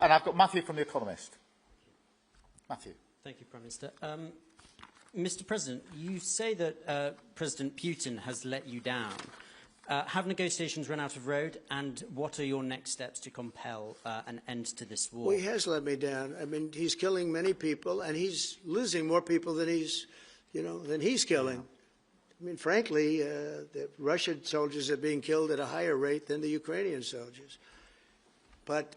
And I've got Matthew from The Economist. Matthew. Thank you, Prime Minister. Mr. President, you say that President Putin has let you down. Have negotiations run out of road, and what are your next steps to compel an end to this war? Well, he has let me down. I mean, he's killing many people, and he's losing more people than he's killing. I mean, frankly, the Russian soldiers are being killed at a higher rate than the Ukrainian soldiers. But,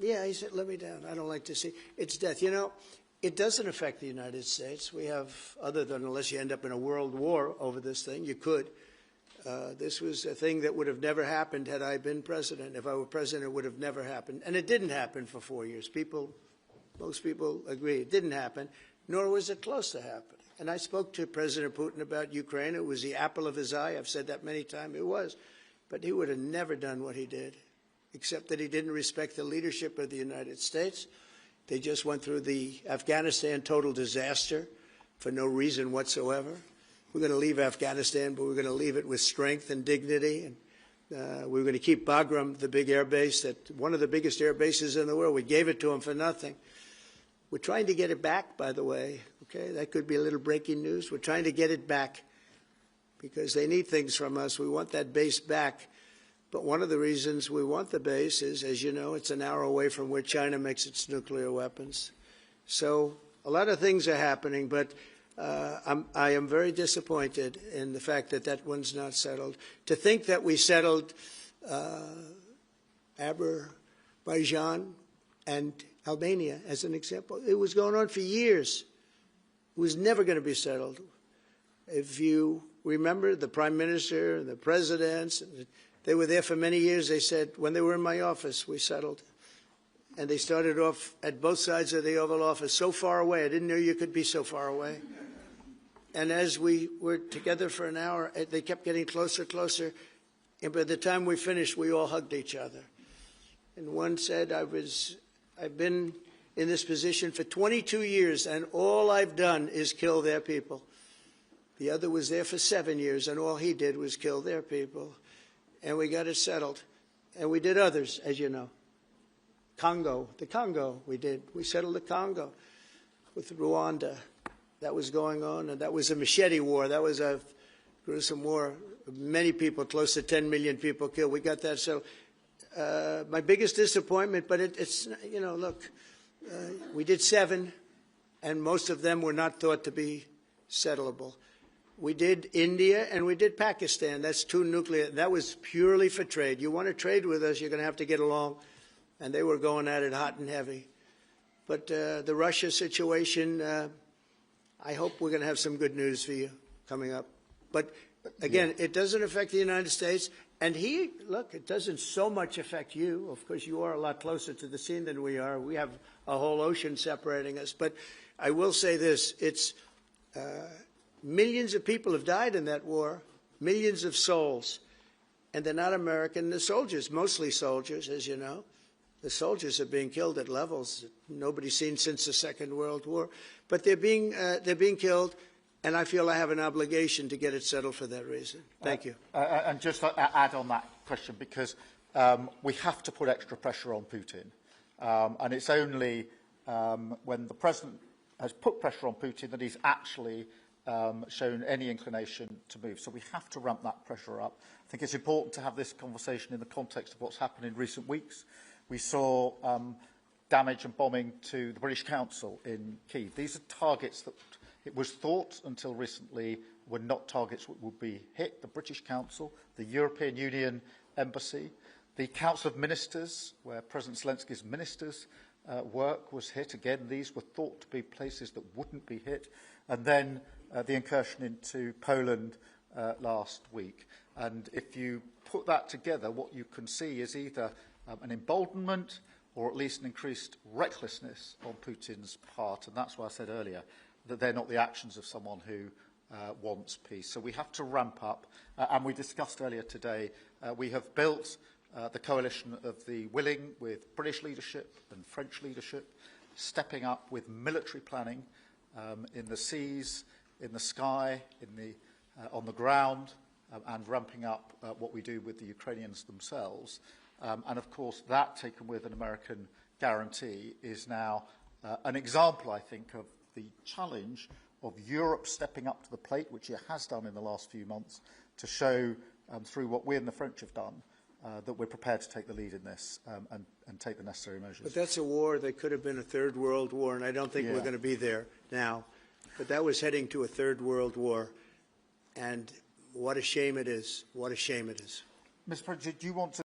yeah, he said, let me down. I don't like to see. It's death. You know, it doesn't affect the United States. We have, other than unless you end up in a world war over this thing, you could. This was a thing that would have never happened had I been president. If I were president, it would have never happened. And it didn't happen for 4 years. Most people agree it didn't happen, nor was it close to happening. And I spoke to President Putin about Ukraine. It was the apple of his eye. I've said that many times. It was. But he would have never done what he did, except that he didn't respect the leadership of the United States. They just went through the Afghanistan total disaster for no reason whatsoever. We're going to leave Afghanistan, but we're going to leave it with strength and dignity. And we're going to keep Bagram, the big air base, one of the biggest air bases in the world. We gave it to them for nothing. We're trying to get it back, by the way. Okay, that could be a little breaking news. We're trying to get it back because they need things from us. We want that base back. But one of the reasons we want the base is, as you know, it's an hour away from where China makes its nuclear weapons. So a lot of things are happening, but I am very disappointed in the fact that that one's not settled. To think that we settled Azerbaijan and Albania as an example, it was going on for years. It was never going to be settled. If you remember, the Prime Minister, the presidents, they were there for many years. They said, when they were in my office, we settled. And they started off at both sides of the Oval Office, so far away. I didn't know you could be so far away. And as we were together for an hour, they kept getting closer, closer. And by the time we finished, we all hugged each other. And one said, I've been in this position for 22 years, and all I've done is kill their people. The other was there for 7 years, and all he did was kill their people. And we got it settled. And we did others, as you know. The Congo, we settled the Congo with Rwanda. That was going on, and that was a machete war. That was a gruesome war. Many people, close to 10 million people killed. We got that settled. My biggest disappointment, but it's, you know, look, we did 7, and most of them were not thought to be settleable. We did India and we did Pakistan. That's 2 nuclear. That was purely for trade. You want to trade with us, you're going to have to get along. And they were going at it hot and heavy. But the Russia situation, I hope we're going to have some good news for you coming up. But again, it doesn't affect the United States. And look, it doesn't so much affect you. Of course, you are a lot closer to the scene than we are. We have a whole ocean separating us. But I will say this, it's millions of people have died in that war, millions of souls. And they're not American. The soldiers, mostly soldiers, as you know. The soldiers are being killed at levels that nobody's seen since the Second World War. But they're being killed, and I feel I have an obligation to get it settled for that reason. Thank you. And just to add on that question, because we have to put extra pressure on Putin. And it's only when the President has put pressure on Putin that he's actually shown any inclination to move. So we have to ramp that pressure up. I think it's important to have this conversation in the context of what's happened in recent weeks. We saw damage and bombing to the British Council in Kyiv. These are targets that it was thought until recently were not targets that would be hit. The British Council, the European Union Embassy, the Council of Ministers, where President Zelensky's ministers' work was hit. Again, these were thought to be places that wouldn't be hit. And then the incursion into Poland last week. And if you put that together, what you can see is either an emboldenment or at least an increased recklessness on Putin's part. And that's why I said earlier that they're not the actions of someone who wants peace. So we have to ramp up. And we discussed earlier today, we have built the coalition of the willing with British leadership and French leadership, stepping up with military planning in the seas, in the sky, on the ground, and ramping up what we do with the Ukrainians themselves. And of course, that, taken with an American guarantee, is now an example, I think, of the challenge of Europe stepping up to the plate, which it has done in the last few months, to show, through what we and the French have done, that we're prepared to take the lead in this and take the necessary measures. But that's a war that could have been a third world war, and I don't think we're going to be there now. But that was heading to a third world war, and what a shame it is. What a shame it is. Mr. President, do you want to